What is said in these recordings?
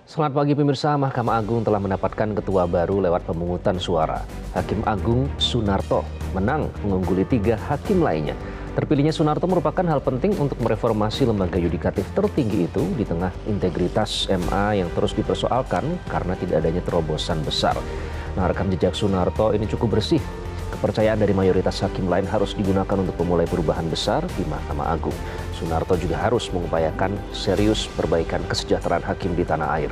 Selamat pagi pemirsa, Mahkamah Agung telah mendapatkan ketua baru lewat pemungutan suara. Hakim Agung Sunarto menang mengungguli 3 hakim lainnya. Terpilihnya Sunarto merupakan hal penting untuk mereformasi lembaga yudikatif tertinggi itu di tengah integritas MA yang terus dipersoalkan karena tidak adanya terobosan besar. Nah, rekam jejak Sunarto ini cukup bersih. Kepercayaan dari mayoritas hakim lain harus digunakan untuk memulai perubahan besar di Mahkamah Agung. Sunarto juga harus mengupayakan serius perbaikan kesejahteraan hakim di tanah air.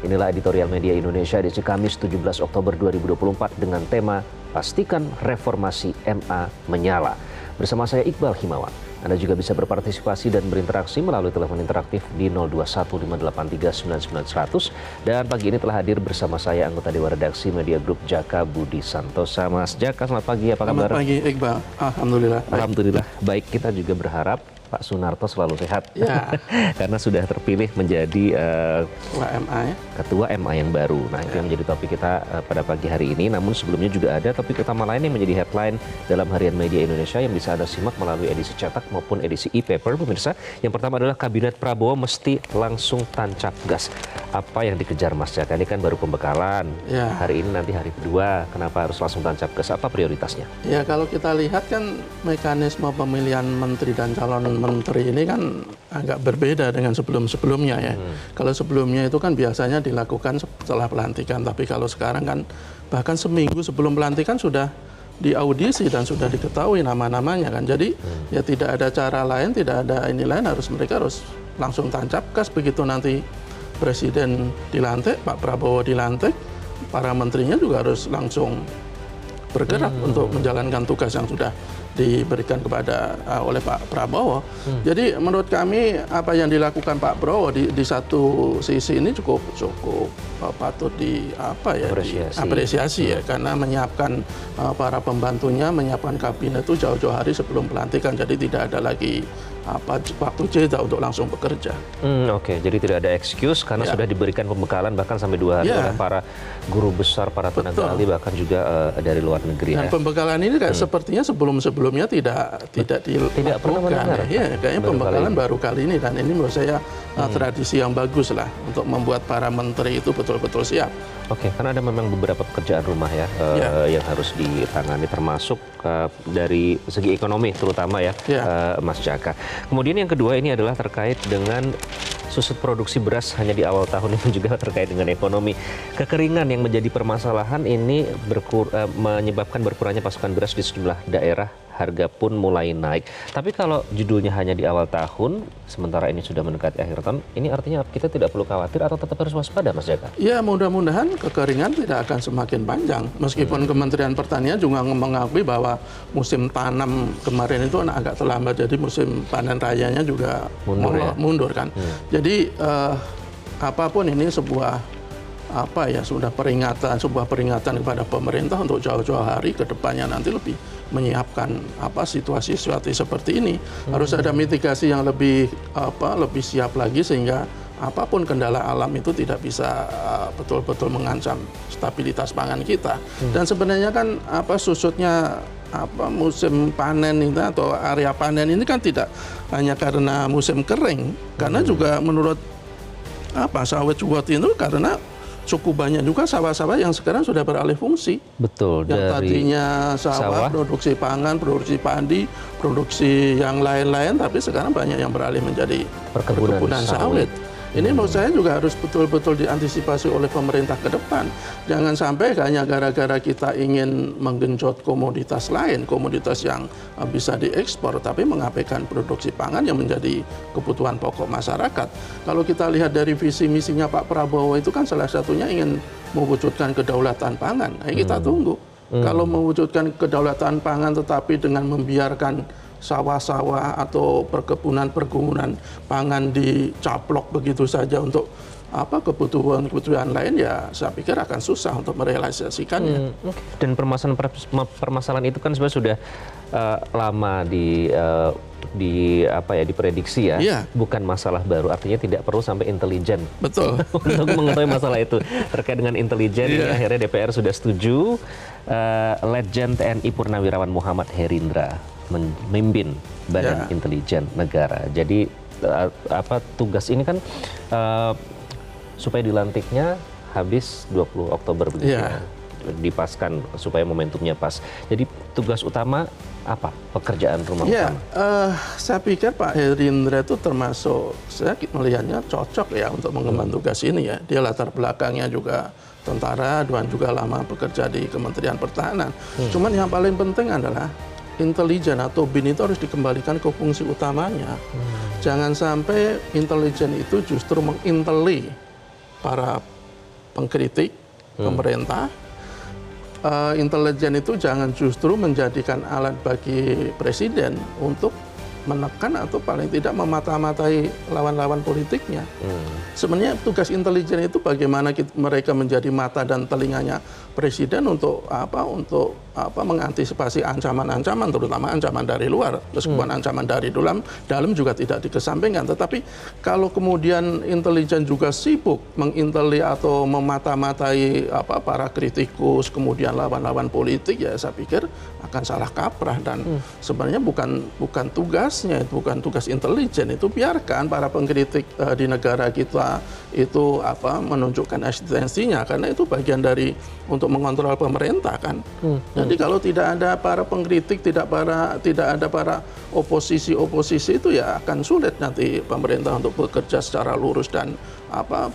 Inilah editorial Media Indonesia edisi Kamis 17 Oktober 2024 dengan tema Pastikan Reformasi MA Menyala. Bersama saya Iqbal Himawan. Anda juga bisa berpartisipasi dan berinteraksi melalui telepon interaktif di 0215839900. Dan pagi ini telah hadir bersama saya anggota Dewan Redaksi Media Group Jaka Budi Santosa. Mas Jaka, selamat pagi, apa kabar? Selamat pagi Iqbal, alhamdulillah. Alhamdulillah, baik. Kita juga berharap Pak Sunarto selalu sehat, ya. Karena sudah terpilih menjadi Ketua MA ya. Ketua MA yang baru. Nah, itu yang menjadi topik kita pada pagi hari ini. Namun sebelumnya juga ada topik utama lain yang menjadi headline dalam Harian Media Indonesia yang bisa Anda simak melalui edisi cetak maupun edisi e-paper, pemirsa. Yang pertama adalah Kabinet Prabowo mesti langsung tancap gas. Apa yang dikejar Mas Jaka? Ini kan baru pembekalan. Ya. Hari ini nanti hari kedua. Kenapa harus langsung tancap gas? Apa prioritasnya? Ya, kalau kita lihat kan mekanisme pemilihan menteri dan calon menteri ini kan agak berbeda dengan sebelum-sebelumnya ya. Kalau sebelumnya itu kan biasanya dilakukan setelah pelantikan, tapi kalau sekarang kan bahkan seminggu sebelum pelantikan sudah diaudisi dan sudah diketahui nama-namanya kan. Jadi ya tidak ada cara lain, tidak ada ini lain, mereka harus langsung tancap gas begitu nanti Presiden dilantik, Pak Prabowo dilantik, para menterinya juga harus langsung bergerak untuk menjalankan tugas yang sudah diberikan kepada oleh Pak Prabowo. Jadi menurut kami apa yang dilakukan Pak Prabowo di satu sisi ini cukup patut diapresiasi ya, karena menyiapkan para pembantunya, menyiapkan kabinet itu jauh-jauh hari sebelum pelantikan. Jadi tidak ada lagi waktu jeda untuk langsung bekerja. Oke, jadi tidak ada excuse karena sudah diberikan pembekalan bahkan sampai 2 hari oleh para guru besar, para tenaga ahli, bahkan juga dari luar negeri. Dan pembekalan ini sepertinya sebelumnya tidak pernah mendengar. Ya, kayaknya pembekalan baru kali ini, dan ini menurut saya tradisi yang bagus lah untuk membuat para menteri itu betul-betul siap. Oke, karena ada memang beberapa pekerjaan rumah ya, yang harus ditangani, termasuk dari segi ekonomi terutama ya, Mas Jaka. Kemudian yang kedua ini adalah terkait dengan susut produksi beras hanya di awal tahun ini juga terkait dengan ekonomi. Kekeringan yang menjadi permasalahan ini menyebabkan berkurangnya pasokan beras di sejumlah daerah, harga pun mulai naik. Tapi kalau judulnya hanya di awal tahun, sementara ini sudah mendekati akhir tahun, ini artinya kita tidak perlu khawatir atau tetap harus waspada, Mas Jaka? Ya, mudah-mudahan kekeringan tidak akan semakin panjang. Meskipun Kementerian Pertanian juga mengakui bahwa musim tanam kemarin itu agak terlambat, jadi musim panen rayanya juga mundur kan. Jadi apapun ini sebuah sebuah peringatan kepada pemerintah untuk jauh-jauh hari ke depannya nanti lebih menyiapkan situasi seperti ini. Harus ada mitigasi yang lebih siap lagi sehingga apapun kendala alam itu tidak bisa betul-betul mengancam stabilitas pangan kita. Dan sebenarnya kan susutnya musim panen itu atau area panen ini kan tidak hanya karena musim kering, karena juga menurut sawit World itu karena cukup banyak juga sawah-sawah yang sekarang sudah beralih fungsi. Betul. Yang dari tadinya sawah, produksi pangan, produksi padi, produksi yang lain-lain, tapi sekarang banyak yang beralih menjadi perkebunan sawit. Ini menurut saya juga harus betul-betul diantisipasi oleh pemerintah ke depan. Jangan sampai hanya gara-gara kita ingin menggenjot komoditas lain, komoditas yang bisa diekspor, tapi mengabaikan produksi pangan yang menjadi kebutuhan pokok masyarakat. Kalau kita lihat dari visi misinya Pak Prabowo itu kan salah satunya ingin mewujudkan kedaulatan pangan. Nah, kita tunggu. Kalau mewujudkan kedaulatan pangan tetapi dengan membiarkan sawah-sawah atau perkebunan pangan dicaplok begitu saja untuk kebutuhan lain, ya saya pikir akan susah untuk merealisasikannya. Dan permasalahan itu kan sebenarnya sudah lama diprediksi ya. Bukan masalah baru, artinya tidak perlu sampai intelijen. Betul. Untuk mengetahui masalah itu. Terkait dengan intelijen, ini akhirnya DPR sudah setuju Letjen TNI Purnawirawan Muhammad Herindra memimpin Badan Intelijen Negara. Jadi tugas ini kan supaya dilantiknya habis 20 Oktober begitu Iya. ya. Dipaskan supaya momentumnya pas. Jadi tugas utama apa? Pekerjaan rumah Ya, utama. saya pikir Pak Herindra itu termasuk, saya melihatnya cocok ya untuk mengemban tugas ini ya. Dia latar belakangnya juga tentara dan juga lama bekerja di Kementerian Pertahanan. Cuman yang paling penting adalah intelijen atau BIN itu harus dikembalikan ke fungsi utamanya. Jangan sampai intelijen itu justru menginteli para pengkritik pemerintah. Intelijen itu jangan justru menjadikan alat bagi presiden untuk menekan atau paling tidak memata-matai lawan-lawan politiknya. Sebenarnya tugas intelijen itu bagaimana mereka menjadi mata dan telinganya presiden untuk mengantisipasi ancaman-ancaman, terutama ancaman dari luar. Meskipun ancaman dari dalam juga tidak dikesampingkan. Tetapi kalau kemudian intelijen juga sibuk menginteli atau memata-matai para kritikus, kemudian lawan-lawan politik, ya saya pikir akan salah kaprah. Dan sebenarnya bukan tugasnya, itu bukan tugas intelijen. Itu biarkan para pengkritik di negara kita itu menunjukkan eksistensinya, karena itu bagian dari untuk mengontrol pemerintah kan. Jadi kalau tidak ada para pengkritik, tidak ada para oposisi itu ya akan sulit nanti pemerintah untuk bekerja secara lurus dan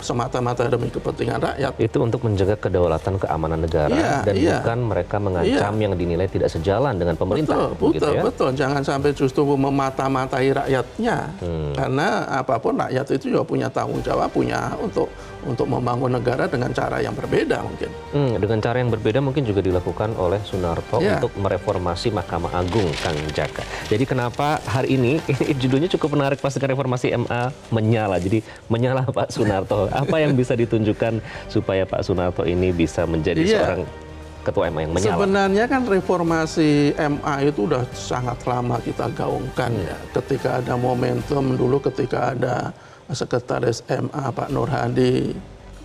semata-mata demi kepentingan rakyat. Itu untuk menjaga kedaulatan keamanan negara dan bukan mereka mengancam yang dinilai tidak sejalan dengan pemerintah. Betul. Jangan sampai justru memata-matai rakyatnya. Karena apapun rakyat itu juga punya tanggung jawab, punya untuk membangun negara dengan cara yang berbeda mungkin. Dengan cara yang berbeda mungkin juga dilakukan oleh Sunarto untuk mereformasi Mahkamah Agung, Kang Jaka. Jadi kenapa hari ini judulnya cukup menarik, pastikan reformasi MA menyala. Jadi menyala Pak Sunarto. Apa yang bisa ditunjukkan supaya Pak Sunarto ini bisa menjadi seorang ketua MA yang menyala? Sebenarnya kan reformasi MA itu udah sangat lama kita gaungkan ya. Ketika ada momentum dulu, ketika ada sekretaris MA Pak Nur Hadi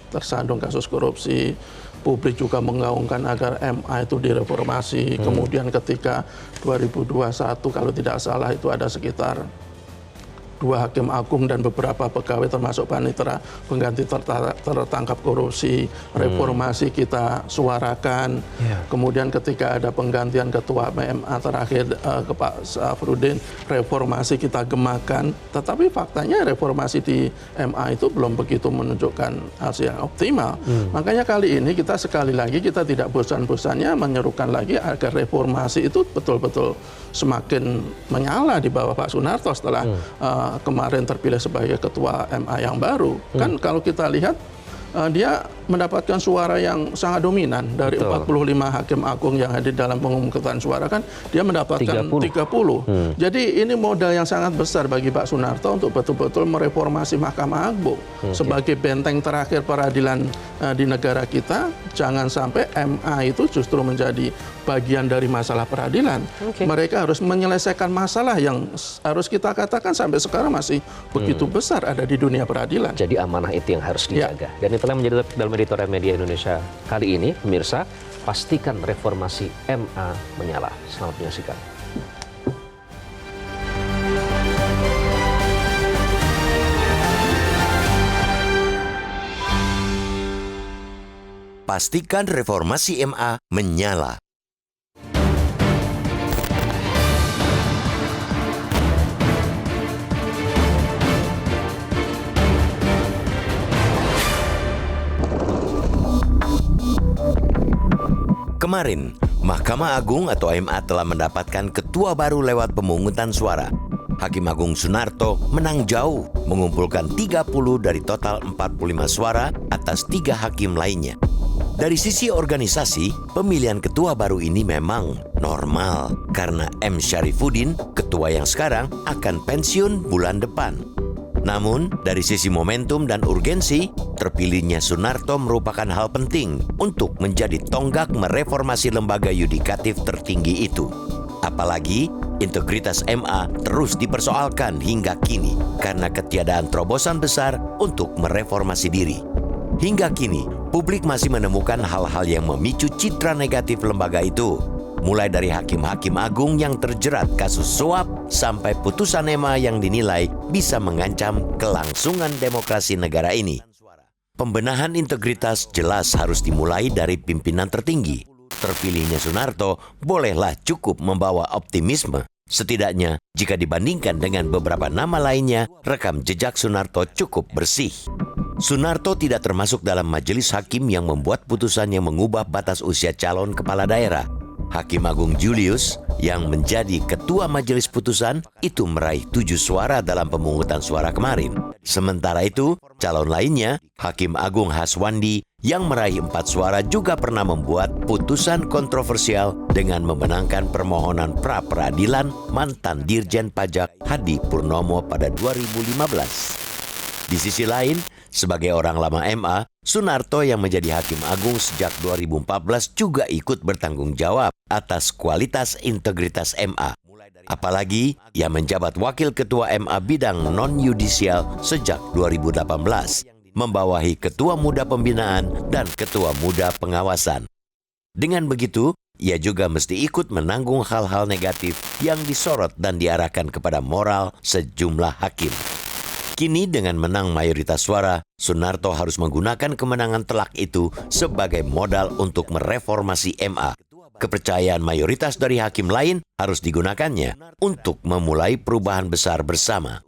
tersandung kasus korupsi, publik juga menggaungkan agar MA itu direformasi. Kemudian ketika 2021 kalau tidak salah itu ada sekitar 2 hakim agung dan beberapa pegawai termasuk panitera pengganti tertangkap korupsi, reformasi kita suarakan. Kemudian ketika ada penggantian ketua MA terakhir ke Pak Safruddin, reformasi kita gemakan. Tetapi faktanya reformasi di MA itu belum begitu menunjukkan hasil yang optimal. Makanya kali ini kita sekali lagi kita tidak bosan-bosannya menyerukan lagi agar reformasi itu betul-betul semakin menyala di bawah Pak Sunarto setelah kemarin terpilih sebagai ketua MA yang baru. Kan kalau kita lihat dia mendapatkan suara yang sangat dominan dari 45 hakim agung yang hadir dalam pemungutan suara, kan dia mendapatkan 30. Jadi ini modal yang sangat besar bagi Pak Sunarto untuk betul-betul mereformasi Mahkamah Agung sebagai benteng terakhir peradilan di negara kita. Jangan sampai MA itu justru menjadi bagian dari masalah peradilan. Mereka harus menyelesaikan masalah yang harus kita katakan sampai sekarang masih begitu besar ada di dunia peradilan. Jadi amanah itu yang harus dijaga. Dan itulah yang menjadi dalam editorial Media Indonesia kali ini, pemirsa, pastikan reformasi MA menyala. Selamat menyaksikan. Pastikan reformasi MA menyala. Kemarin, Mahkamah Agung atau MA telah mendapatkan ketua baru lewat pemungutan suara. Hakim Agung Sunarto menang jauh, mengumpulkan 30 dari total 45 suara atas 3 hakim lainnya. Dari sisi organisasi, pemilihan ketua baru ini memang normal karena M. Syarifuddin, ketua yang sekarang, akan pensiun bulan depan. Namun, dari sisi momentum dan urgensi, terpilihnya Sunarto merupakan hal penting untuk menjadi tonggak mereformasi lembaga yudikatif tertinggi itu. Apalagi, integritas MA terus dipersoalkan hingga kini karena ketiadaan terobosan besar untuk mereformasi diri. Hingga kini, publik masih menemukan hal-hal yang memicu citra negatif lembaga itu. Mulai dari hakim-hakim agung yang terjerat kasus suap sampai putusan MA yang dinilai bisa mengancam kelangsungan demokrasi negara ini. Pembenahan integritas jelas harus dimulai dari pimpinan tertinggi. Terpilihnya Sunarto bolehlah cukup membawa optimisme. Setidaknya, jika dibandingkan dengan beberapa nama lainnya, rekam jejak Sunarto cukup bersih. Sunarto tidak termasuk dalam majelis hakim yang membuat putusan yang mengubah batas usia calon kepala daerah. Hakim Agung Julius yang menjadi ketua majelis putusan itu meraih 7 suara dalam pemungutan suara kemarin. Sementara itu, calon lainnya, Hakim Agung Haswandi yang meraih 4 suara juga pernah membuat putusan kontroversial dengan memenangkan permohonan pra-peradilan mantan Dirjen Pajak Hadi Purnomo pada 2015. Di sisi lain, sebagai orang lama MA, Sunarto yang menjadi Hakim Agung sejak 2014 juga ikut bertanggung jawab atas kualitas integritas MA. Apalagi ia menjabat Wakil Ketua MA bidang non-yudisial sejak 2018, membawahi Ketua Muda Pembinaan dan Ketua Muda Pengawasan. Dengan begitu, ia juga mesti ikut menanggung hal-hal negatif yang disorot dan diarahkan kepada moral sejumlah hakim. Kini dengan menang mayoritas suara, Sunarto harus menggunakan kemenangan telak itu sebagai modal untuk mereformasi MA. Kepercayaan mayoritas dari hakim lain harus digunakannya untuk memulai perubahan besar bersama.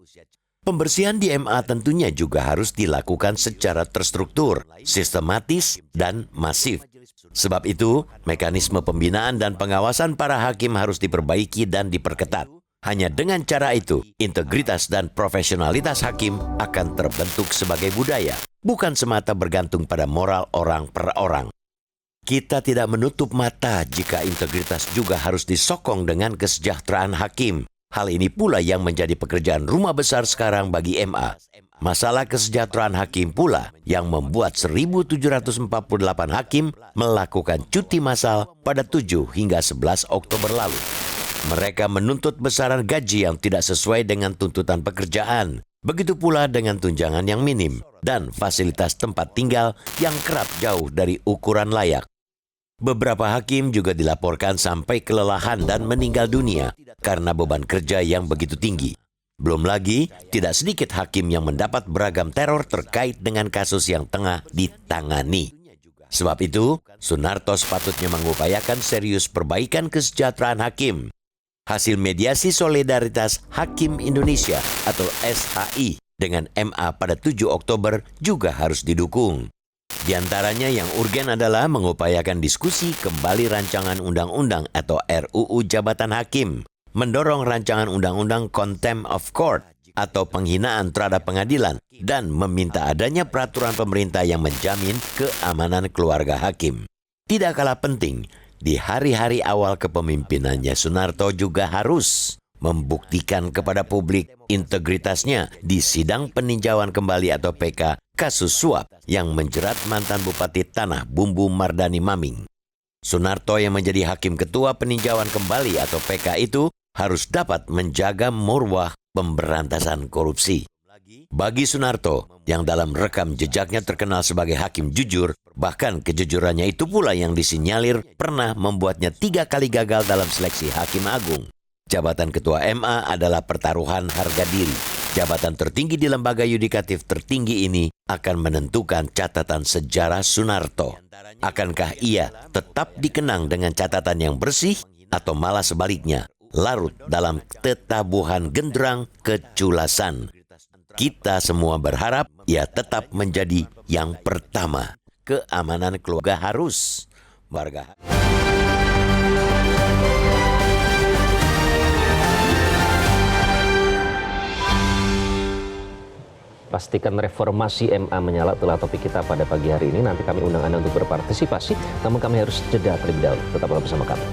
Pembersihan di MA tentunya juga harus dilakukan secara terstruktur, sistematis, dan masif. Sebab itu, mekanisme pembinaan dan pengawasan para hakim harus diperbaiki dan diperketat. Hanya dengan cara itu, integritas dan profesionalitas hakim akan terbentuk sebagai budaya, bukan semata bergantung pada moral orang per orang. Kita tidak menutup mata jika integritas juga harus disokong dengan kesejahteraan hakim. Hal ini pula yang menjadi pekerjaan rumah besar sekarang bagi MA. Masalah kesejahteraan hakim pula yang membuat 1.748 hakim melakukan cuti massal pada 7 hingga 11 Oktober lalu. Mereka menuntut besaran gaji yang tidak sesuai dengan tuntutan pekerjaan. Begitu pula dengan tunjangan yang minim dan fasilitas tempat tinggal yang kerap jauh dari ukuran layak. Beberapa hakim juga dilaporkan sampai kelelahan dan meninggal dunia karena beban kerja yang begitu tinggi. Belum lagi, tidak sedikit hakim yang mendapat beragam teror terkait dengan kasus yang tengah ditangani. Sebab itu, Sunarto sepatutnya mengupayakan serius perbaikan kesejahteraan hakim. Hasil mediasi solidaritas Hakim Indonesia atau SHI dengan MA pada 7 Oktober juga harus didukung. Di antaranya yang urgen adalah mengupayakan diskusi kembali rancangan undang-undang atau RUU Jabatan Hakim, mendorong rancangan undang-undang Contempt of Court atau penghinaan terhadap pengadilan, dan meminta adanya peraturan pemerintah yang menjamin keamanan keluarga hakim. Tidak kalah penting, di hari-hari awal kepemimpinannya Sunarto juga harus membuktikan kepada publik integritasnya di sidang peninjauan kembali atau PK kasus suap yang menjerat mantan Bupati Tanah Bumbu Mardani Maming. Sunarto yang menjadi Hakim Ketua Peninjauan Kembali atau PK itu harus dapat menjaga marwah pemberantasan korupsi. Bagi Sunarto, yang dalam rekam jejaknya terkenal sebagai hakim jujur, bahkan kejujurannya itu pula yang disinyalir pernah membuatnya 3 kali gagal dalam seleksi Hakim Agung. Jabatan Ketua MA adalah pertaruhan harga diri. Jabatan tertinggi di lembaga yudikatif tertinggi ini akan menentukan catatan sejarah Sunarto. Akankah ia tetap dikenang dengan catatan yang bersih atau malah sebaliknya, larut dalam tetabuhan genderang keculasan? Kita semua berharap ia tetap menjadi yang pertama. Keamanan keluarga harus warga. Pastikan reformasi MA menyala, itulah topik kita pada pagi hari ini. Nanti kami undang Anda untuk berpartisipasi, namun kami harus jeda terlebih dahulu. Tetaplah bersama kami.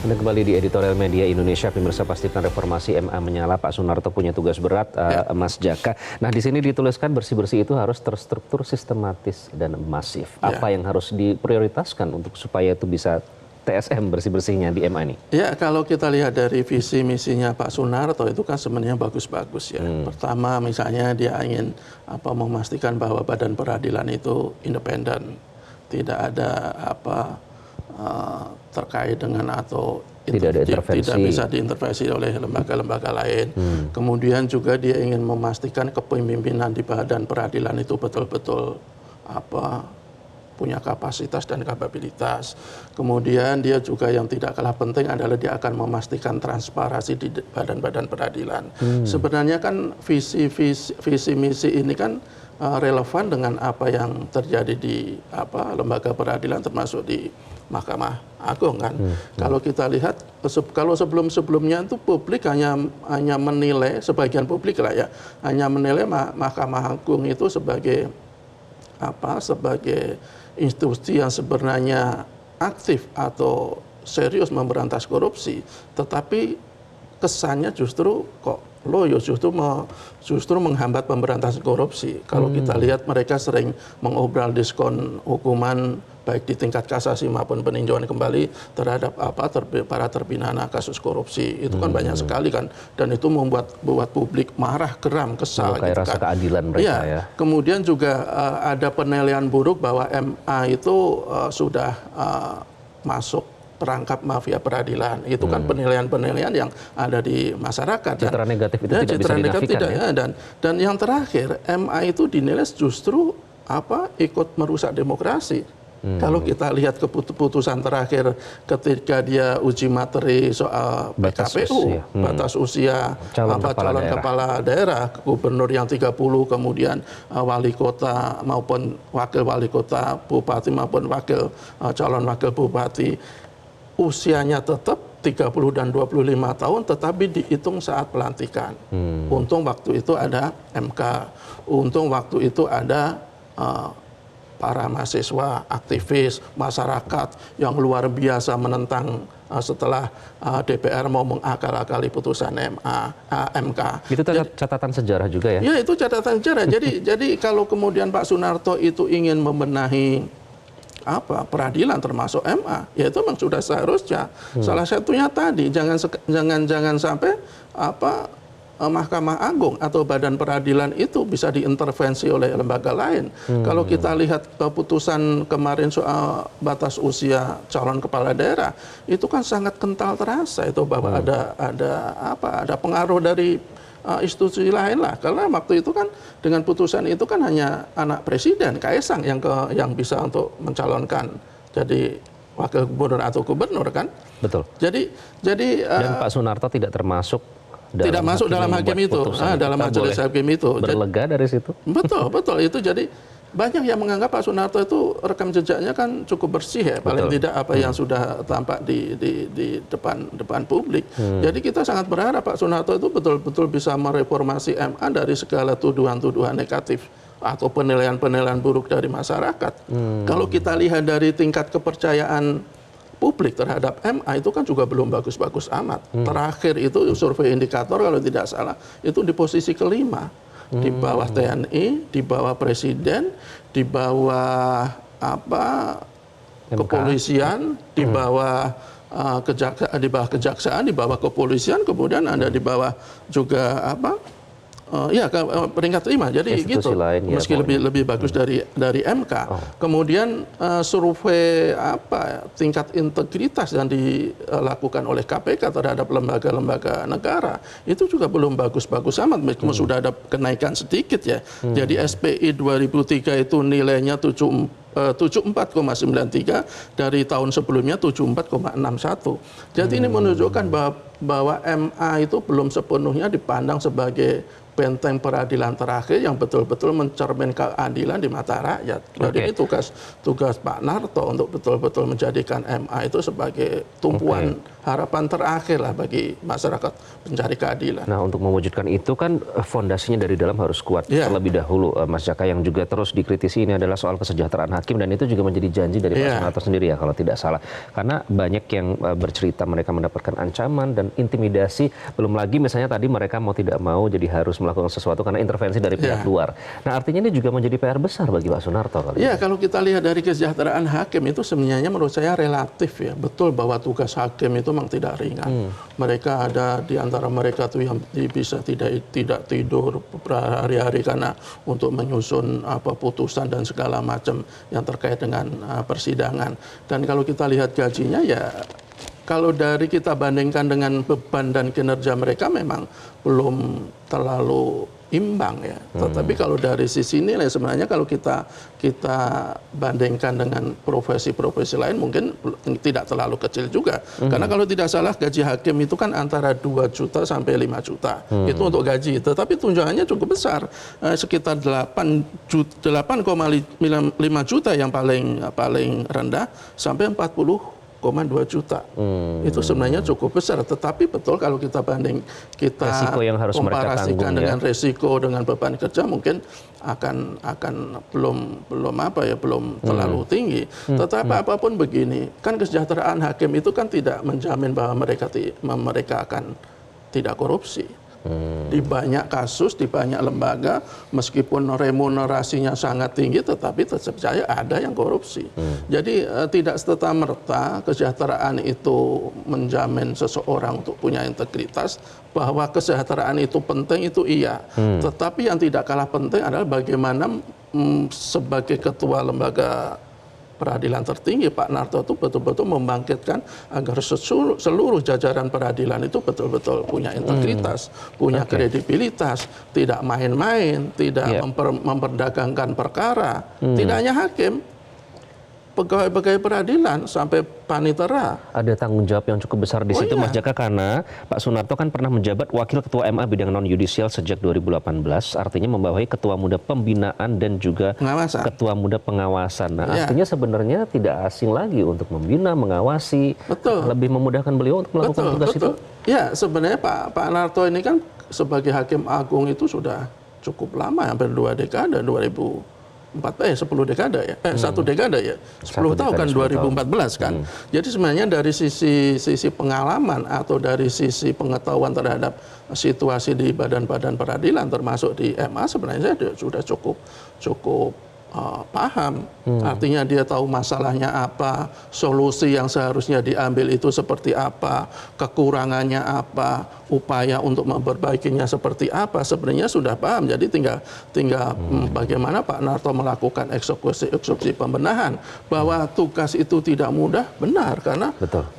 Anda kembali di Editorial Media Indonesia. Pemirsa, pastikan reformasi MA menyala. Pak Sunarto punya tugas berat, Mas Jaka. Nah, di sini dituliskan bersih-bersih itu harus terstruktur, sistematis, dan masif. Apa yang harus diprioritaskan untuk supaya itu bisa TSM bersih-bersihnya di MA ini? Ya, kalau kita lihat dari visi misinya Pak Sunarto itu kan sebenarnya bagus-bagus ya. Pertama, misalnya dia ingin memastikan bahwa badan peradilan itu independen, tidak ada terkait dengan atau tidak ada intervensi. Tidak bisa diintervensi oleh lembaga-lembaga lain. Kemudian juga dia ingin memastikan kepemimpinan di badan peradilan itu betul-betul punya kapasitas dan kapabilitas. Kemudian dia juga yang tidak kalah penting adalah dia akan memastikan transparansi di badan-badan peradilan. Sebenarnya kan visi misi ini kan relevan dengan apa yang terjadi di lembaga peradilan termasuk di Mahkamah Agung kan. Kalau kita lihat kalau sebelum-sebelumnya itu publik hanya menilai, sebagian publik lah ya, hanya menilai Mahkamah Agung itu sebagai institusi yang sebenarnya aktif atau serius memberantas korupsi, tetapi kesannya justru kok loyo, justru menghambat pemberantasan korupsi. Kalau kita lihat mereka sering mengobral diskon hukuman baik di tingkat kasasi maupun peninjauan kembali terhadap para terpidana kasus korupsi. Itu kan banyak sekali kan, dan itu membuat publik marah, geram, kesal gitu rasa kan. Keadilan mereka ya. Kemudian juga ada penilaian buruk bahwa MA itu sudah masuk perangkap mafia peradilan. Itu kan penilaian-penilaian yang ada di masyarakat. Citra negatif itu tidak bisa dinafikan ya. Dan yang terakhir, MA itu dinilai justru ikut merusak demokrasi. Kalau kita lihat keputusan terakhir ketika dia uji materi soal PKPU, batas usia calon kepala daerah, gubernur yang 30, kemudian wali kota maupun wakil wali kota, bupati maupun calon wakil bupati, usianya tetap 30 dan 25 tahun, tetapi dihitung saat pelantikan. Untung waktu itu ada MK, untung waktu itu ada para mahasiswa, aktivis, masyarakat yang luar biasa menentang setelah DPR mau mengakal-akali putusan MK. Itu catatan sejarah juga ya? Ya, itu catatan sejarah. Jadi kalau kemudian Pak Sunarto itu ingin membenahi peradilan termasuk MA, ya itu memang sudah seharusnya. Salah satunya tadi jangan sampai Mahkamah Agung atau badan peradilan itu bisa diintervensi oleh lembaga lain. Kalau kita lihat keputusan kemarin soal batas usia calon kepala daerah, itu kan sangat kental terasa itu bahwa ada pengaruh dari institusi lain lah. Karena waktu itu kan dengan putusan itu kan hanya anak presiden Kaesang yang bisa untuk mencalonkan jadi wakil gubernur atau gubernur kan. Betul. Jadi dan Pak Sunarto tidak termasuk dalam hakim itu, dalam majelis hakim itu. Berlega dari situ. Betul. Itu jadi banyak yang menganggap Pak Sunarto itu rekam jejaknya kan cukup bersih ya, paling tidak apa yang sudah tampak di depan publik. Jadi kita sangat berharap Pak Sunarto itu betul-betul bisa mereformasi MA dari segala tuduhan-tuduhan negatif atau penilaian-penilaian buruk dari masyarakat. Kalau kita lihat dari tingkat kepercayaan publik terhadap MA itu kan juga belum bagus-bagus amat. Terakhir itu survei indikator kalau tidak salah itu di posisi kelima, di bawah TNI, di bawah Presiden, di bawah kepolisian, di bawah kejaksaan, di bawah kepolisian, kemudian ada di bawah juga peringkat 5. Jadi gitu. Meski lebih bagus dari MK. Kemudian survei tingkat integritas yang dilakukan oleh KPK terhadap lembaga-lembaga negara itu juga belum bagus-bagus amat, meskipun sudah ada kenaikan sedikit ya. Jadi SPI 2003 itu nilainya 74,93, dari tahun sebelumnya 74,61. Jadi ini menunjukkan bahwa MA itu belum sepenuhnya dipandang sebagai benteng peradilan terakhir yang betul-betul mencerminkan keadilan di mata rakyat. Jadi ini tugas Pak Narto untuk betul-betul menjadikan MA itu sebagai tumpuan harapan terakhir lah bagi masyarakat pencari keadilan. Nah, untuk mewujudkan itu kan fondasinya dari dalam harus kuat terlebih dahulu, Mas Jaka. Yang juga terus dikritisi ini adalah soal kesejahteraan hakim, dan itu juga menjadi janji dari Pak Sunarto sendiri ya kalau tidak salah. Karena banyak yang bercerita mereka mendapatkan ancaman dan intimidasi, belum lagi misalnya tadi mereka mau tidak mau jadi harus melakukan sesuatu karena intervensi dari pihak luar. Nah, artinya ini juga menjadi PR besar bagi Pak Sunarto kali ini. Kalau kita lihat dari kesejahteraan hakim itu sebenarnya menurut saya relatif ya. Betul bahwa tugas hakim itu memang tidak ringan. Mereka ada di antara mereka tuh yang bisa tidak tidur berhari-hari karena untuk menyusun putusan dan segala macam yang terkait dengan persidangan. Dan kalau kita lihat gajinya ya kalau dari kita bandingkan dengan beban dan kinerja mereka memang belum terlalu imbang ya. Tetapi kalau dari sisi nilai sebenarnya kalau kita bandingkan dengan profesi-profesi lain mungkin tidak terlalu kecil juga. Karena kalau tidak salah gaji hakim itu kan antara 2 juta sampai 5 juta. Itu untuk gaji. Tetapi tunjangannya cukup besar. Sekitar 8,5 juta yang paling rendah sampai 40,2 juta. Itu sebenarnya cukup besar. Tetapi betul kalau kita resiko yang harus mereka komparasikan tanggung, dengan resiko dengan beban kerja mungkin akan belum terlalu tinggi. Tetapi apapun begini, kan kesejahteraan hakim itu kan tidak menjamin bahwa mereka akan tidak korupsi. Di banyak kasus, di banyak lembaga, meskipun remunerasinya sangat tinggi, tetapi tetap saja ada yang korupsi. Jadi tidak serta-merta kesejahteraan itu menjamin seseorang untuk punya integritas, bahwa kesejahteraan itu penting, itu iya. Tetapi yang tidak kalah penting adalah bagaimana sebagai ketua lembaga peradilan tertinggi Pak Narto itu betul-betul membangkitkan agar seluruh jajaran peradilan itu betul-betul punya integritas, punya kredibilitas, tidak main-main, tidak memperdagangkan perkara. Tidak hanya hakim, pegawai-pegawai peradilan sampai panitera. Ada tanggung jawab yang cukup besar di situ, Mas Jaka, karena Pak Sunarto kan pernah menjabat Wakil Ketua MA bidang non-yudisial sejak 2018, artinya membawahi Ketua Muda Pembinaan dan juga Ketua Muda Pengawasan. Nah, artinya sebenarnya tidak asing lagi untuk membina, mengawasi, lebih memudahkan beliau untuk melakukan tugas itu. Ya, sebenarnya Pak Narto ini kan sebagai Hakim Agung itu sudah cukup lama, hampir 2 dekade, 10 dekade ya, 1 dekade ya, 10 tahun kan 2014 kan. Jadi sebenarnya dari sisi pengalaman atau dari sisi pengetahuan terhadap situasi di badan-badan peradilan termasuk di MA sebenarnya saya sudah cukup paham. Artinya dia tahu masalahnya apa, solusi yang seharusnya diambil itu seperti apa, kekurangannya apa, upaya untuk memperbaikinya seperti apa, sebenarnya sudah paham. Jadi tinggal bagaimana Pak Narto melakukan eksekusi pembenahan. Bahwa tugas itu tidak mudah, benar, karena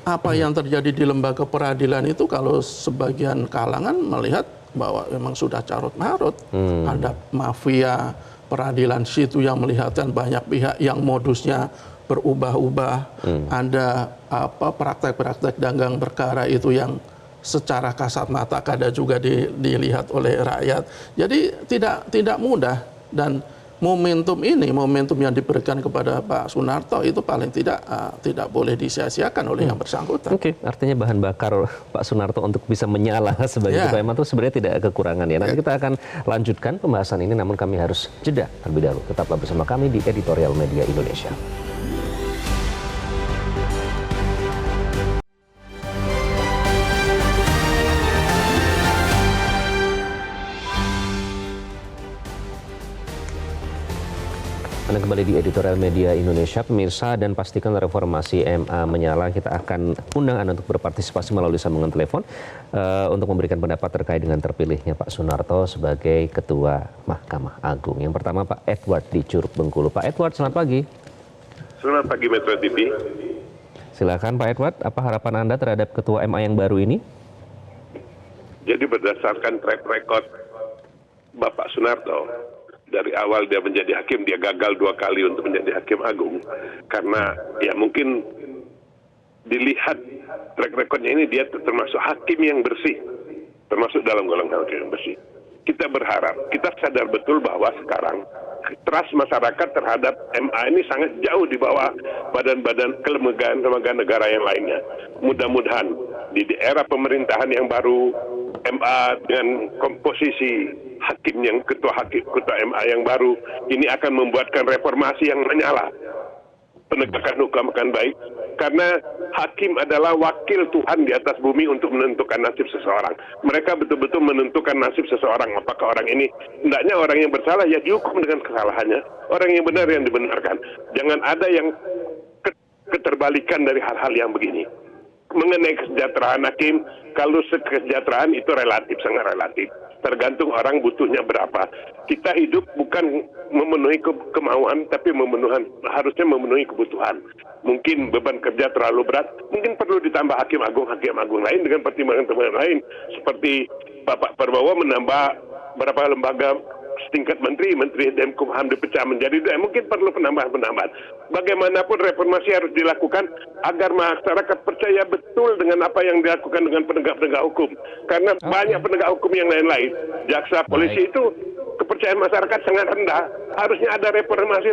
apa yang terjadi di lembaga peradilan itu kalau sebagian kalangan melihat bahwa memang sudah carut-marut, ada mafia peradilan situ yang melihatkan banyak pihak yang modusnya berubah-ubah, ada praktek-praktek dagang perkara itu yang secara kasat mata kadang juga dilihat oleh rakyat. Jadi tidak mudah, dan momentum yang diberikan kepada Pak Sunarto itu paling tidak boleh disia-siakan oleh yang bersangkutan. Oke, artinya bahan bakar Pak Sunarto untuk bisa menyala sebagai Ketua MA itu sebenarnya tidak kekurangan ya. Nanti kita akan lanjutkan pembahasan ini, namun kami harus jeda terlebih dahulu. Tetaplah bersama kami di Editorial Media Indonesia. Anda kembali di Editorial Media Indonesia, pemirsa, dan pastikan reformasi MA menyala. Kita akan undang Anda untuk berpartisipasi melalui sambungan telepon untuk memberikan pendapat terkait dengan terpilihnya Pak Sunarto sebagai Ketua Mahkamah Agung. Yang pertama Pak Edward di Curug Bengkulu. Pak Edward, selamat pagi. Selamat pagi Metro TV. Silakan Pak Edward, apa harapan Anda terhadap Ketua MA yang baru ini? Jadi berdasarkan track record Bapak Sunarto, dari awal dia menjadi hakim, dia gagal 2 kali untuk menjadi hakim agung. Karena ya mungkin dilihat track recordnya ini, dia termasuk hakim yang bersih. Termasuk dalam golongan hakim yang bersih. Kita berharap, kita sadar betul bahwa sekarang trust masyarakat terhadap MA ini sangat jauh di bawah badan-badan kelembagaan negara yang lainnya. Mudah-mudahan di era pemerintahan yang baru, MA dengan komposisi hakim yang ketua MA yang baru ini akan membuatkan reformasi yang menyala. Penegakan hukum akan baik, karena hakim adalah wakil Tuhan di atas bumi untuk menentukan nasib seseorang. Mereka betul-betul menentukan nasib seseorang. Apakah orang ini, hendaknya orang yang bersalah ya dihukum dengan kesalahannya, orang yang benar yang dibenarkan. Jangan ada yang keterbalikan dari hal-hal yang begini. mengenai kesejahteraan hakim, kalau kesejahteraan itu relatif, sangat relatif. Tergantung orang butuhnya berapa. Kita hidup bukan memenuhi kemauan, tapi harusnya memenuhi kebutuhan. Mungkin beban kerja terlalu berat, mungkin perlu ditambah hakim agung lain dengan pertimbangan-pertimbangan lain. Seperti Bapak Prabowo menambah berapa lembaga setingkat menteri Demkumham dipecah menjadi 2, mungkin perlu penambahan. Bagaimanapun reformasi harus dilakukan agar masyarakat percaya betul dengan apa yang dilakukan dengan penegak-penegak hukum. Karena banyak penegak hukum yang lain-lain, jaksa, polisi itu kepercayaan masyarakat sangat rendah. Harusnya ada reformasi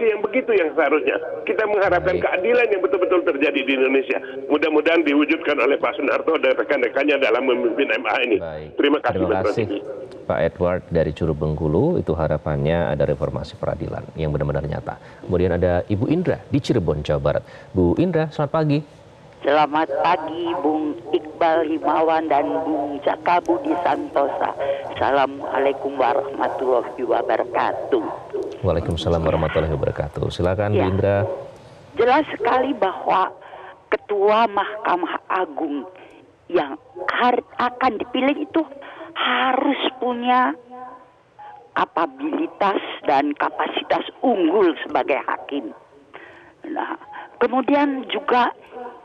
yang begitu yang seharusnya. Kita mengharapkan keadilan yang betul-betul terjadi di Indonesia. Mudah-mudahan diwujudkan oleh Pak Sunarto dan rekan-rekannya dalam memimpin MA ini. Terima kasih. Terima kasih Pak Edward dari Curug Bengkulu. Itu harapannya ada reformasi peradilan yang benar-benar nyata. Kemudian ada Ibu Indra di Cirebon, Jawa Barat. Bu Indra, selamat pagi. Selamat pagi Bung Iqbal Himawan dan Bung Jaka Budi Santosa. Assalamualaikum warahmatullahi wabarakatuh. Waalaikumsalam warahmatullahi wabarakatuh. Silakan Bu Indra. Jelas sekali bahwa Ketua Mahkamah Agung yang akan dipilih itu harus punya kapabilitas dan kapasitas unggul sebagai hakim. Nah, kemudian juga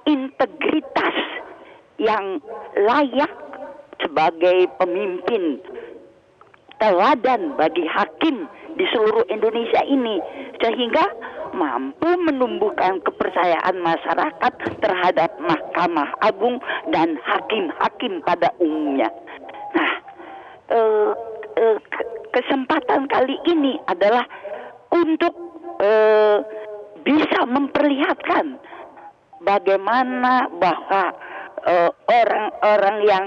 integritas yang layak sebagai pemimpin teladan bagi hakim di seluruh Indonesia ini, sehingga mampu menumbuhkan kepercayaan masyarakat terhadap Mahkamah Agung dan hakim-hakim pada umumnya. Nah, kesempatan kali ini adalah untuk bisa memperlihatkan bagaimana bahwa orang-orang yang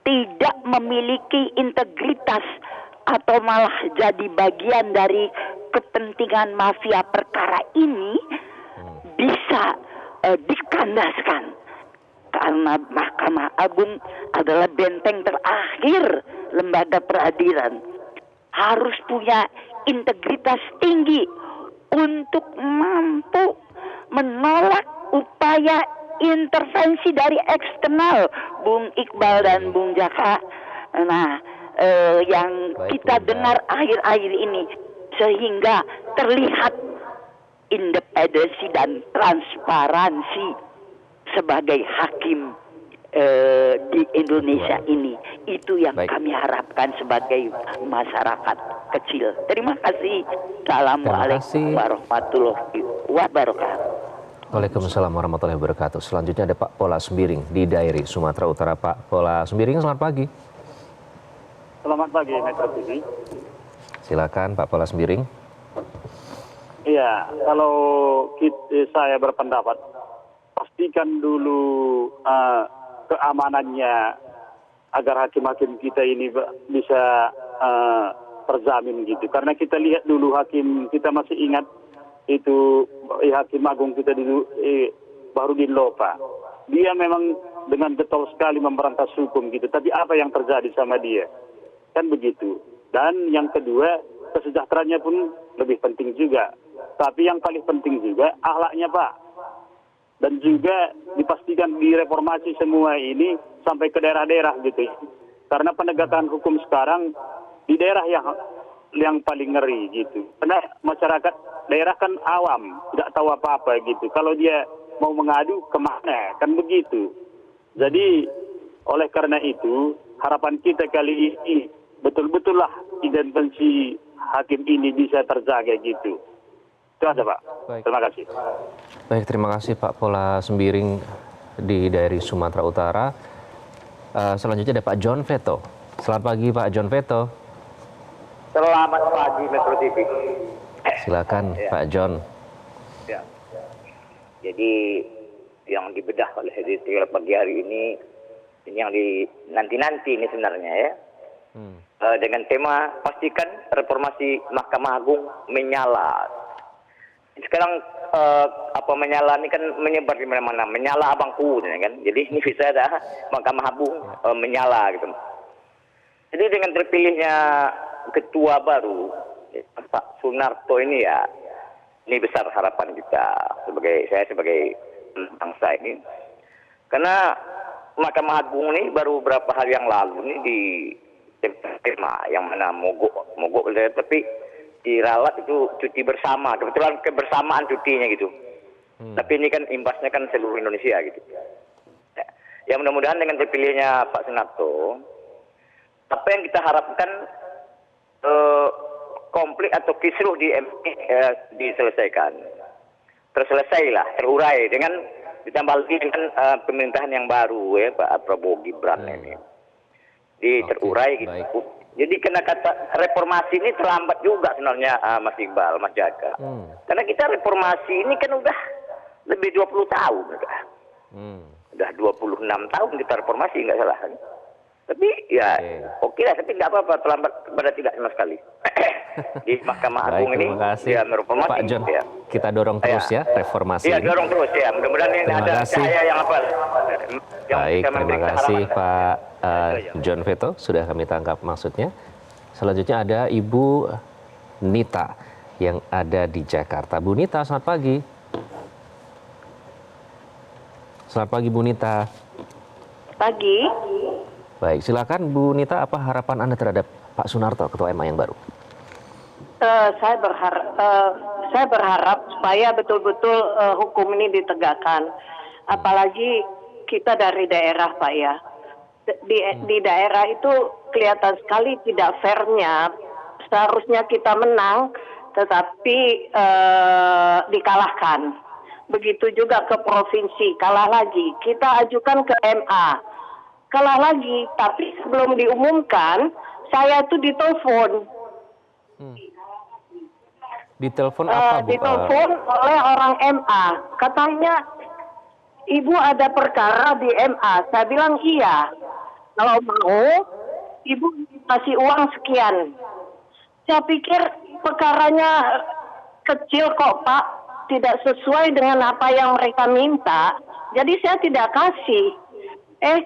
tidak memiliki integritas atau malah jadi bagian dari kepentingan mafia perkara ini bisa dikandaskan. Karena Mahkamah Agung adalah benteng terakhir lembaga peradilan. Harus punya integritas tinggi untuk mampu menolak upaya intervensi dari eksternal, Bung Iqbal dan Bung Jaka. Nah, yang kita dengar akhir-akhir ini, sehingga terlihat independensi dan transparansi sebagai hakim di Indonesia ini. Itu yang kami harapkan sebagai masyarakat kecil. Terima kasih. Assalamualaikum warahmatullahi wabarakatuh. Waalaikumsalam warahmatullahi wabarakatuh. Selanjutnya ada Pak Pola Sembiring di Dairi, Sumatera Utara. Pak Pola Sembiring, selamat pagi. Selamat pagi, Metro TV. Silakan Pak Pola Sembiring. Iya, kalau saya berpendapat, pastikan dulu keamanannya agar hakim-hakim kita ini bisa terjamin gitu. Karena kita lihat dulu hakim, kita masih ingat itu Hakim Agung kita dulu Bahrudin Lopa. Dia memang dengan getol sekali memberantas hukum gitu. Tapi apa yang terjadi sama dia? Kan begitu. Dan yang kedua, kesejahteraannya pun lebih penting juga. Tapi yang paling penting juga akhlaknya, Pak. Dan juga dipastikan direformasi semua ini sampai ke daerah-daerah gitu. Karena penegakan hukum sekarang di daerah yang paling ngeri gitu. Karena masyarakat daerah kan awam, tidak tahu apa-apa gitu. Kalau dia mau mengadu kemana, kan begitu. Jadi oleh karena itu harapan kita kali ini betul-betullah independensi hakim ini bisa terjaga gitu. Itu aja, Pak. Baik. Terima kasih. Baik, terima kasih Pak Pola Sembiring di Dairi, Sumatera Utara. Selanjutnya ada Pak John Veto. Selamat pagi Pak John Veto. Selamat pagi Metro TV. Silakan Pak John. Ya. Jadi yang dibedah oleh editorial pagi hari ini yang nanti ini sebenarnya ya. Dengan tema pastikan reformasi Mahkamah Agung menyala. Sekarang menyala ini kan menyebar di mana-mana, menyala abangku ya kan. Jadi ini bisa ada Mahkamah Agung menyala gitu. Jadi dengan terpilihnya ketua baru Pak Sunarto ini ya, ini besar harapan kita sebagai bangsa ini. Karena Mahkamah Agung ini baru beberapa hari yang lalu ini di tema yang mana mogok tapi diralat itu cuti bersama, kebetulan kebersamaan cutinya gitu. Tapi ini kan imbasnya kan seluruh Indonesia gitu. Ya mudah-mudahan dengan terpilihnya Pak Sunarto, apa yang kita harapkan konflik atau kisruh di diselesaikan, terselesailah, terurai dengan ditambah lagi dengan pemerintahan yang baru ya Pak Prabowo Gibran ini. Terurai gitu. Baik. Jadi kena kata reformasi ini terlambat juga sebenarnya Mas Iqbal, Mas Jaka. Karena kita reformasi ini kan udah lebih 20 tahun udah. Udah 26 tahun kita reformasi nggak salah kan. Tapi ya oke lah, tapi nggak apa-apa, terlambat pada tidak sama sekali. Di Mahkamah Agung ini ya reformasi. Pak John, ya. Kita dorong terus ya reformasi Iya, ini. dorong terus ya. Mudah-mudahan ini ada cahaya yang apa. Baik, terima kasih Pak John Veto, sudah kami tangkap maksudnya. Selanjutnya ada Ibu Nita yang ada di Jakarta. Bu Nita, selamat pagi. Selamat pagi Bu Nita. Pagi. Baik, silakan Bu Nita, apa harapan Anda terhadap Pak Sunarto, Ketua MA yang baru? Saya berharap supaya betul-betul hukum ini ditegakkan. Apalagi kita dari daerah, Pak ya. Di daerah itu kelihatan sekali tidak fairnya. Seharusnya kita menang, tetapi dikalahkan. Begitu juga ke provinsi, kalah lagi. Kita ajukan ke MA, kalah lagi. Tapi sebelum diumumkan, saya itu ditelepon. Ditelepon apa, Bu? Ditelepon oleh orang MA. Katanya, Ibu ada perkara di MA. Saya bilang iya. Kalau mau, Ibu kasih uang sekian. Saya pikir perkaranya kecil kok, Pak. Tidak sesuai dengan apa yang mereka minta. Jadi saya tidak kasih.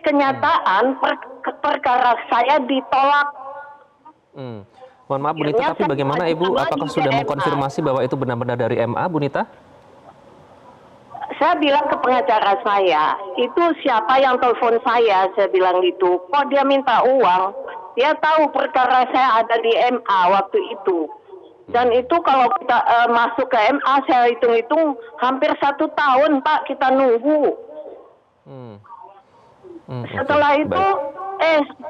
Kenyataan perkara saya ditolak. Mohon maaf Bu Nita, tapi bagaimana Ibu, apakah sudah mengkonfirmasi bahwa itu benar-benar dari MA, Bu Nita? Saya bilang ke pengacara saya, itu siapa yang telepon saya bilang gitu. Kok dia minta uang? Dia tahu perkara saya ada di MA waktu itu. Dan itu kalau kita masuk ke MA, saya hitung-hitung hampir 1 tahun, Pak, kita nunggu. Setelah itu,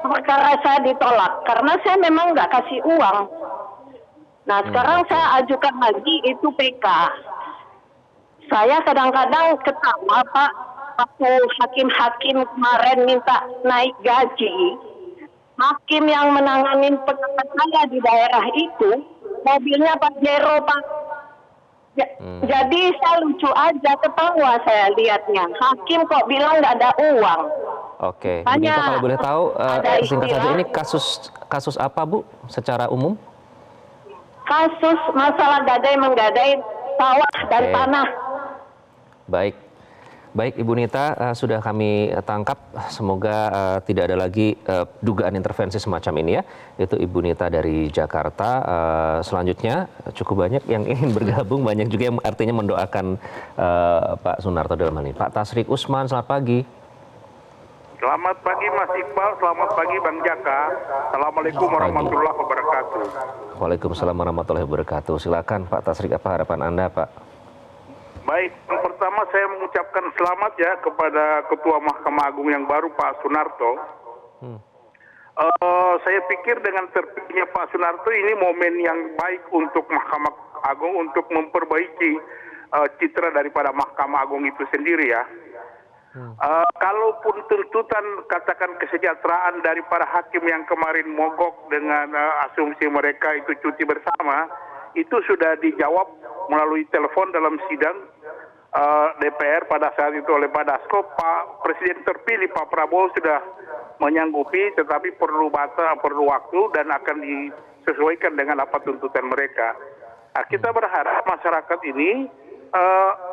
perkara saya ditolak karena saya memang nggak kasih uang. Nah, sekarang saya ajukan lagi itu PK. Saya kadang-kadang ketawa, Pak, waktu hakim-hakim kemarin minta naik gaji. Hakim yang menangani perkara saya di daerah itu, mobilnya Pak Jero, Pak. Jadi saya lucu aja, ketawa saya lihatnya. Hakim kok bilang nggak ada uang. Oke, Bu Nita, kalau boleh tahu, singkat saja, ini kasus apa, Bu, secara umum? Kasus masalah gadai-menggadai sawah dan tanah. Baik Ibu Nita, sudah kami tangkap. Semoga tidak ada lagi dugaan intervensi semacam ini ya. Itu Ibu Nita dari Jakarta. Selanjutnya cukup banyak yang ingin bergabung, banyak juga yang artinya mendoakan Pak Sunarto dalam hal ini. Pak Tasrik Usman, selamat pagi. Selamat pagi Mas Iqbal, selamat pagi Bang Jaka. Assalamualaikum warahmatullahi wabarakatuh. Waalaikumsalam warahmatullahi wabarakatuh. Silakan Pak Tasrik, apa harapan Anda, Pak? Baik, yang pertama saya mengucapkan selamat ya kepada Ketua Mahkamah Agung yang baru Pak Sunarto. Saya pikir dengan terpilihnya Pak Sunarto ini momen yang baik untuk Mahkamah Agung untuk memperbaiki citra daripada Mahkamah Agung itu sendiri ya. Kalaupun tuntutan katakan kesejahteraan dari para hakim yang kemarin mogok dengan asumsi mereka itu cuti bersama, itu sudah dijawab melalui telepon dalam sidang DPR pada saat itu oleh Pak Dasko. Pak Presiden terpilih Pak Prabowo sudah menyanggupi, tetapi perlu waktu dan akan disesuaikan dengan apa tuntutan mereka. Nah, kita berharap masyarakat ini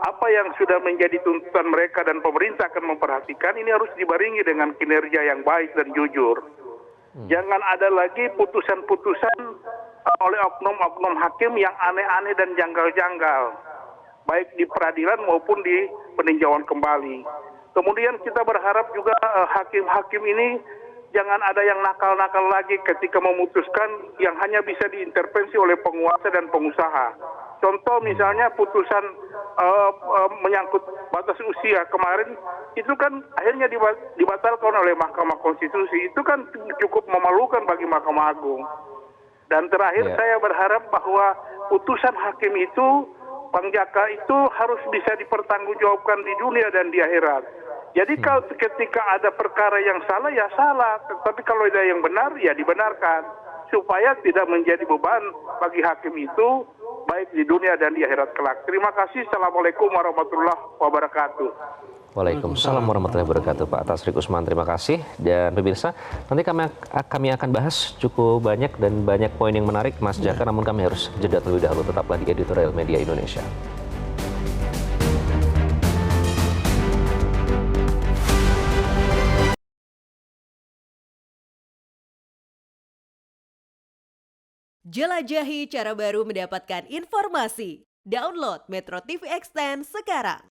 apa yang sudah menjadi tuntutan mereka dan pemerintah akan memperhatikan ini harus dibarengi dengan kinerja yang baik dan jujur. Jangan ada lagi putusan-putusan oleh oknum-oknum hakim yang aneh-aneh dan janggal-janggal, baik di peradilan maupun di peninjauan kembali. Kemudian kita berharap juga hakim-hakim ini jangan ada yang nakal-nakal lagi ketika memutuskan yang hanya bisa diintervensi oleh penguasa dan pengusaha. Contoh misalnya putusan menyangkut batas usia kemarin, itu kan akhirnya dibatalkan oleh Mahkamah Konstitusi. Itu kan cukup memalukan bagi Mahkamah Agung. Dan terakhir saya berharap bahwa putusan hakim itu, Bang Jaka, itu harus bisa dipertanggungjawabkan di dunia dan di akhirat. Jadi kalau ketika ada perkara yang salah, ya salah. Tapi kalau ada yang benar, ya dibenarkan. Supaya tidak menjadi beban bagi hakim itu, baik di dunia dan di akhirat kelak. Terima kasih. Assalamualaikum warahmatullahi wabarakatuh. Waalaikumsalam warahmatullahi wabarakatuh, Pak Tasrik Usman. Terima kasih. Dan pemirsa, nanti kami akan bahas cukup banyak dan banyak poin yang menarik, Mas Jaka. Namun kami harus jeda terlebih dahulu. Tetaplah di Editorial Media Indonesia. Jelajahi cara baru mendapatkan informasi. Download Metro TV Extend sekarang.